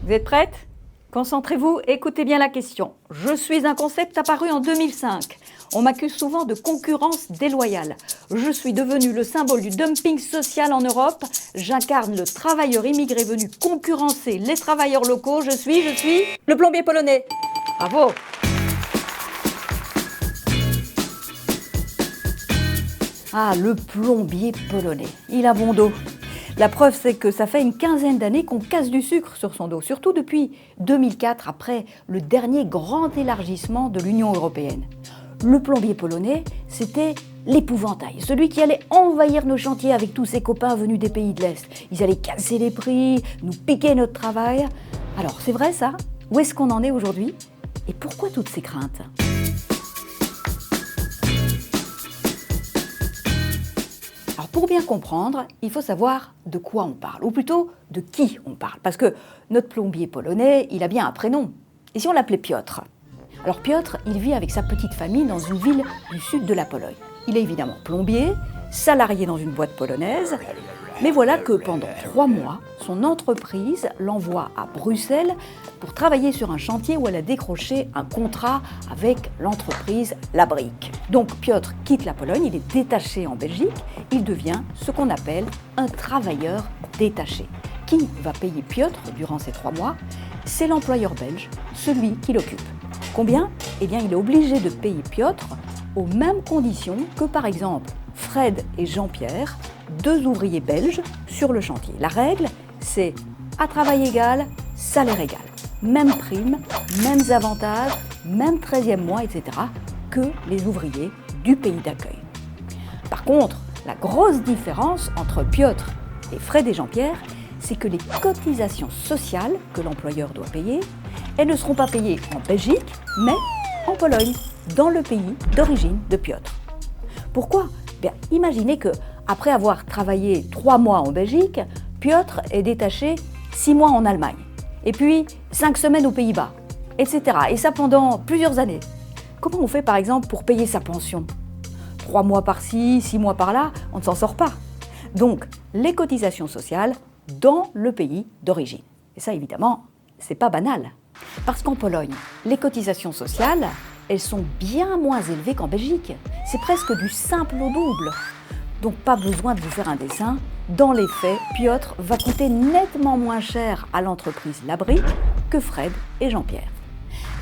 Vous êtes prête? Concentrez-vous, écoutez bien la question. Je suis un concept apparu en 2005. On m'accuse souvent de concurrence déloyale. Je suis devenu le symbole du dumping social en Europe. J'incarne le travailleur immigré venu concurrencer les travailleurs locaux. Je suis le plombier polonais. Bravo! Ah, le plombier polonais. Il a bon dos. La preuve, c'est que ça fait une quinzaine d'années qu'on casse du sucre sur son dos, surtout depuis 2004, après le dernier grand élargissement de l'Union européenne. Le plombier polonais, c'était l'épouvantail, celui qui allait envahir nos chantiers avec tous ses copains venus des pays de l'Est. Ils allaient casser les prix, nous piquer notre travail. Alors, c'est vrai ça? Où est-ce qu'on en est aujourd'hui? Et pourquoi toutes ces craintes? Alors pour bien comprendre, il faut savoir de quoi on parle, ou plutôt de qui on parle. Parce que notre plombier polonais, il a bien un prénom. Et si on l'appelait Piotr? Alors Piotr, il vit avec sa petite famille dans une ville du sud de la Pologne. Il est évidemment plombier, salarié dans une boîte polonaise, mais voilà que pendant 3 mois, son entreprise l'envoie à Bruxelles pour travailler sur un chantier où elle a décroché un contrat avec l'entreprise La Brique. Donc Piotr quitte la Pologne, il est détaché en Belgique, il devient ce qu'on appelle un travailleur détaché. Qui va payer Piotr durant ces 3 mois? C'est l'employeur belge, celui qui l'occupe. Combien? Eh bien, il est obligé de payer Piotr aux mêmes conditions que par exemple Fred et Jean-Pierre, 2 ouvriers belges sur le chantier. La règle, c'est à travail égal, salaire égal. Même prime, mêmes avantages, même 13e mois, etc. que les ouvriers du pays d'accueil. Par contre, la grosse différence entre Piotr et Fred et Jean-Pierre, c'est que les cotisations sociales que l'employeur doit payer, elles ne seront pas payées en Belgique, mais en Pologne, dans le pays d'origine de Piotr. Pourquoi? Bien, imaginez que, après avoir travaillé 3 mois en Belgique, Piotr est détaché 6 mois en Allemagne, et puis 5 semaines aux Pays-Bas, etc. Et ça pendant plusieurs années. Comment on fait par exemple pour payer sa pension? 3 mois par-ci, 6 mois par-là, on ne s'en sort pas. Donc, les cotisations sociales dans le pays d'origine. Et ça, évidemment, c'est pas banal. Parce qu'en Pologne, les cotisations sociales, elles sont bien moins élevées qu'en Belgique. C'est presque du simple au double. Donc pas besoin de vous faire un dessin. Dans les faits, Piotr va coûter nettement moins cher à l'entreprise La Brique que Fred et Jean-Pierre.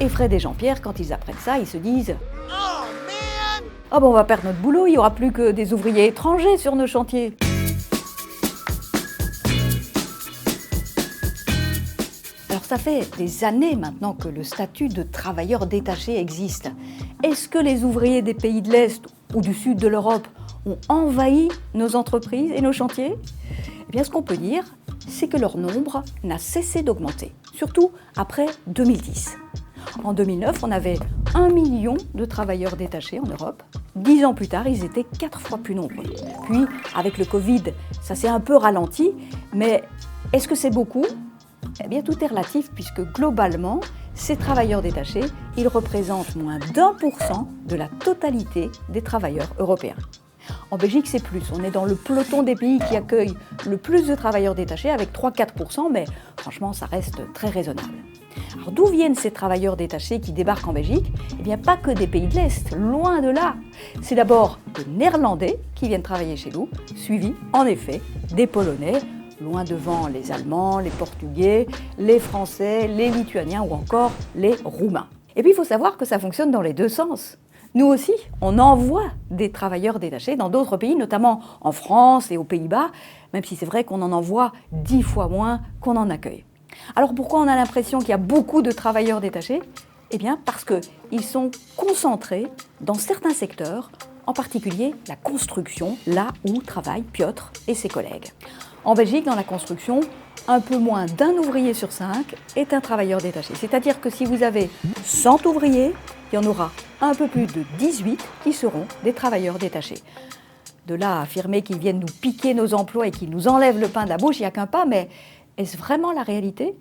Et Fred et Jean-Pierre, quand ils apprennent ça, ils se disent « Oh bon, on va perdre notre boulot, il n'y aura plus que des ouvriers étrangers sur nos chantiers !» Alors ça fait des années maintenant que le statut de travailleur détaché existe. Est-ce que les ouvriers des pays de l'Est ou du sud de l'Europe ont envahi nos entreprises et nos chantiers? Eh bien, ce qu'on peut dire, c'est que leur nombre n'a cessé d'augmenter, surtout après 2010. En 2009, on avait 1 million de travailleurs détachés en Europe. 10 ans plus tard, ils étaient 4 fois plus nombreux. Puis, avec le Covid, ça s'est un peu ralenti, mais est-ce que c'est beaucoup? Eh bien, tout est relatif puisque globalement, ces travailleurs détachés, ils représentent moins d'1% de la totalité des travailleurs européens. En Belgique, c'est plus. On est dans le peloton des pays qui accueillent le plus de travailleurs détachés avec 3-4%, mais franchement, ça reste très raisonnable. Alors, d'où viennent ces travailleurs détachés qui débarquent en Belgique? Eh bien, pas que des pays de l'Est, loin de là. C'est d'abord des Néerlandais qui viennent travailler chez nous, suivis, en effet, des Polonais, loin devant les Allemands, les Portugais, les Français, les Lituaniens ou encore les Roumains. Et puis il faut savoir que ça fonctionne dans les deux sens. Nous aussi, on envoie des travailleurs détachés dans d'autres pays, notamment en France et aux Pays-Bas, même si c'est vrai qu'on en envoie 10 fois moins qu'on en accueille. Alors pourquoi on a l'impression qu'il y a beaucoup de travailleurs détachés? Eh bien parce qu'ils sont concentrés dans certains secteurs, en particulier la construction, là où travaillent Piotr et ses collègues. En Belgique, dans la construction, un peu moins d'1 ouvrier sur 5 est un travailleur détaché. C'est-à-dire que si vous avez 100 ouvriers, il y en aura un peu plus de 18 qui seront des travailleurs détachés. De là à affirmer qu'ils viennent nous piquer nos emplois et qu'ils nous enlèvent le pain de la bouche, il n'y a qu'un pas, mais est-ce vraiment la réalité?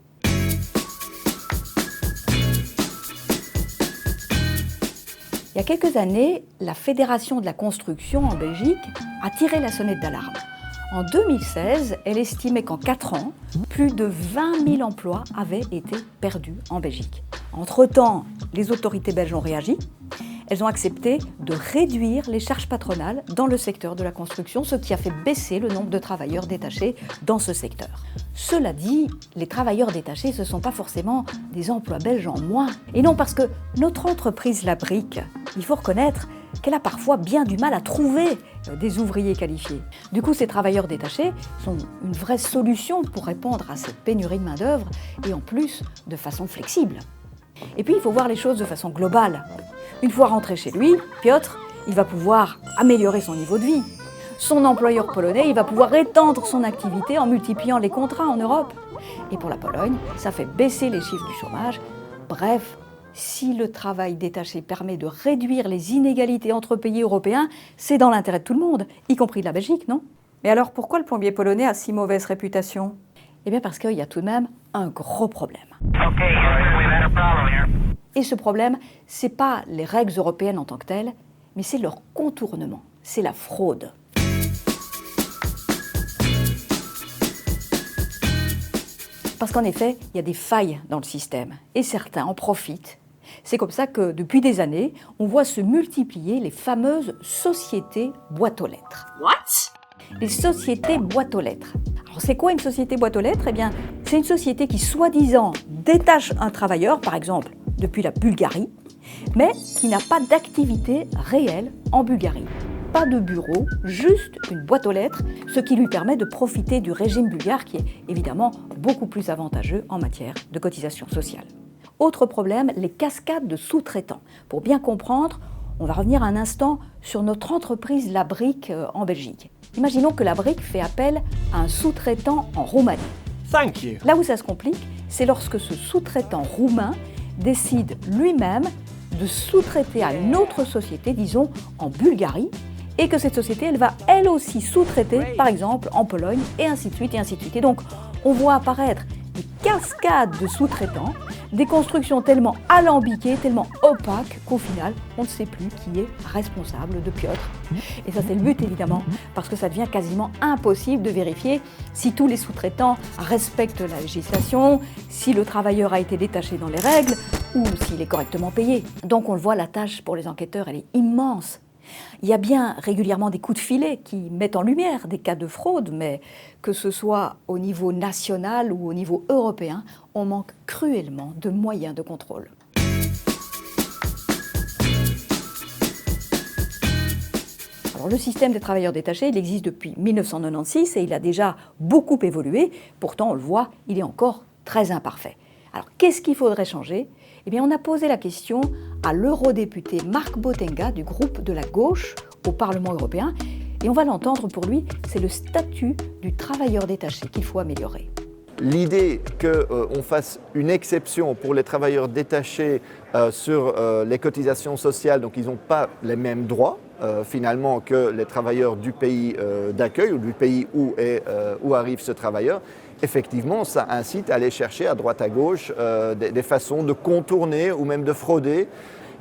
Il y a quelques années, la Fédération de la construction en Belgique a tiré la sonnette d'alarme En 2016, elle estimait qu'en 4 ans, plus de 20 000 emplois avaient été perdus en Belgique. Entre-temps, les autorités belges ont réagi. Elles ont accepté de réduire les charges patronales dans le secteur de la construction, ce qui a fait baisser le nombre de travailleurs détachés dans ce secteur. Cela dit, les travailleurs détachés, ce ne sont pas forcément des emplois belges en moins. Et non, parce que notre entreprise La Brique, il faut reconnaître qu'elle a parfois bien du mal à trouver des ouvriers qualifiés. Du coup, ces travailleurs détachés sont une vraie solution pour répondre à cette pénurie de main-d'œuvre et en plus de façon flexible. Et puis, il faut voir les choses de façon globale. Une fois rentré chez lui, Piotr, il va pouvoir améliorer son niveau de vie. Son employeur polonais, il va pouvoir étendre son activité en multipliant les contrats en Europe. Et pour la Pologne, ça fait baisser les chiffres du chômage. Bref, si le travail détaché permet de réduire les inégalités entre pays européens, c'est dans l'intérêt de tout le monde, y compris de la Belgique, non? Mais alors pourquoi le plombier polonais a si mauvaise réputation? Eh bien parce qu'il y a tout de même un gros problème. Et ce problème, ce n'est pas les règles européennes en tant que telles, mais c'est leur contournement, c'est la fraude. Parce qu'en effet, il y a des failles dans le système, et certains en profitent. C'est comme ça que, depuis des années, on voit se multiplier les fameuses sociétés boîtes aux lettres. What? Les sociétés boîtes aux lettres. Alors, c'est quoi une société boîte aux lettres? Eh bien, c'est une société qui, soi-disant, détache un travailleur, par exemple, depuis la Bulgarie, mais qui n'a pas d'activité réelle en Bulgarie. Pas de bureau, juste une boîte aux lettres, ce qui lui permet de profiter du régime bulgare qui est évidemment beaucoup plus avantageux en matière de cotisation sociale. Autre problème, les cascades de sous-traitants. Pour bien comprendre, on va revenir un instant sur notre entreprise La Brique en Belgique. Imaginons que La Brique fait appel à un sous-traitant en Roumanie. Thank you. Là où ça se complique, c'est lorsque ce sous-traitant roumain décide lui-même de sous-traiter à une autre société, disons en Bulgarie, et que cette société, elle va elle aussi sous-traiter, par exemple en Pologne, et ainsi de suite, et ainsi de suite. Et donc, on voit apparaître des cascades de sous-traitants, des constructions tellement alambiquées, tellement opaques, qu'au final, on ne sait plus qui est responsable de Piotr. Et ça, c'est le but, évidemment, parce que ça devient quasiment impossible de vérifier si tous les sous-traitants respectent la législation, si le travailleur a été détaché dans les règles, ou s'il est correctement payé. Donc, on le voit, la tâche pour les enquêteurs, elle est immense. Il y a bien régulièrement des coups de filet qui mettent en lumière des cas de fraude, mais que ce soit au niveau national ou au niveau européen, on manque cruellement de moyens de contrôle. Alors, le système des travailleurs détachés, il existe depuis 1996 et il a déjà beaucoup évolué. Pourtant, on le voit, il est encore très imparfait. Alors, qu'est-ce qu'il faudrait changer? Eh bien, on a posé la question à l'eurodéputé Marc Botenga du groupe de la gauche au Parlement européen. Et on va l'entendre, pour lui, c'est le statut du travailleur détaché qu'il faut améliorer. L'idée qu'on fasse une exception pour les travailleurs détachés sur les cotisations sociales, donc ils n'ont pas les mêmes droits finalement que les travailleurs du pays d'accueil ou du pays où arrive ce travailleur, effectivement ça incite à aller chercher à droite à gauche des façons de contourner ou même de frauder.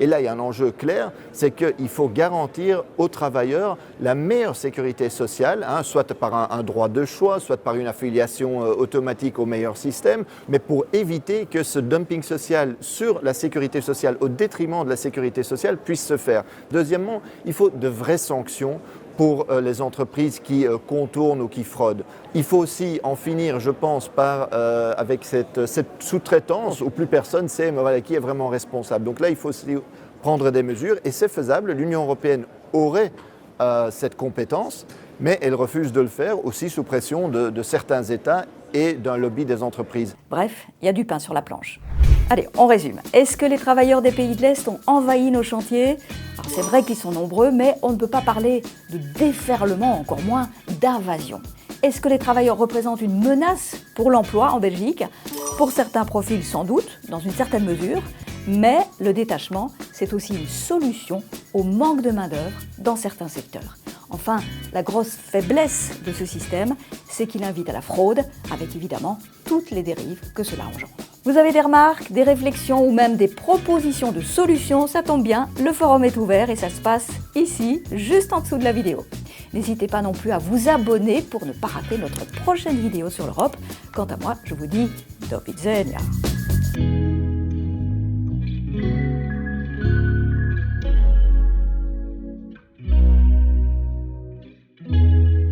Et là, il y a un enjeu clair, c'est qu'il faut garantir aux travailleurs la meilleure sécurité sociale, soit par un droit de choix, soit par une affiliation automatique au meilleur système, mais pour éviter que ce dumping social sur la sécurité sociale au détriment de la sécurité sociale puisse se faire. Deuxièmement, il faut de vraies sanctions pour les entreprises qui contournent ou qui fraudent. Il faut aussi en finir, je pense, avec cette sous-traitance où plus personne sait qui est vraiment responsable. Donc là, il faut aussi prendre des mesures et c'est faisable. L'Union européenne aurait cette compétence, mais elle refuse de le faire aussi sous pression de certains États et d'un lobby des entreprises. Bref, il y a du pain sur la planche. Allez, on résume. Est-ce que les travailleurs des pays de l'Est ont envahi nos chantiers? Alors, c'est vrai qu'ils sont nombreux, mais on ne peut pas parler de déferlement, encore moins d'invasion. Est-ce que les travailleurs représentent une menace pour l'emploi en Belgique? Pour certains profils, sans doute, dans une certaine mesure, mais le détachement, c'est aussi une solution au manque de main-d'œuvre dans certains secteurs. Enfin, la grosse faiblesse de ce système, c'est qu'il invite à la fraude, avec évidemment toutes les dérives que cela engendre. Vous avez des remarques, des réflexions ou même des propositions de solutions, ça tombe bien, le forum est ouvert et ça se passe ici, juste en dessous de la vidéo. N'hésitez pas non plus à vous abonner pour ne pas rater notre prochaine vidéo sur l'Europe. Quant à moi, je vous dis do widzenia.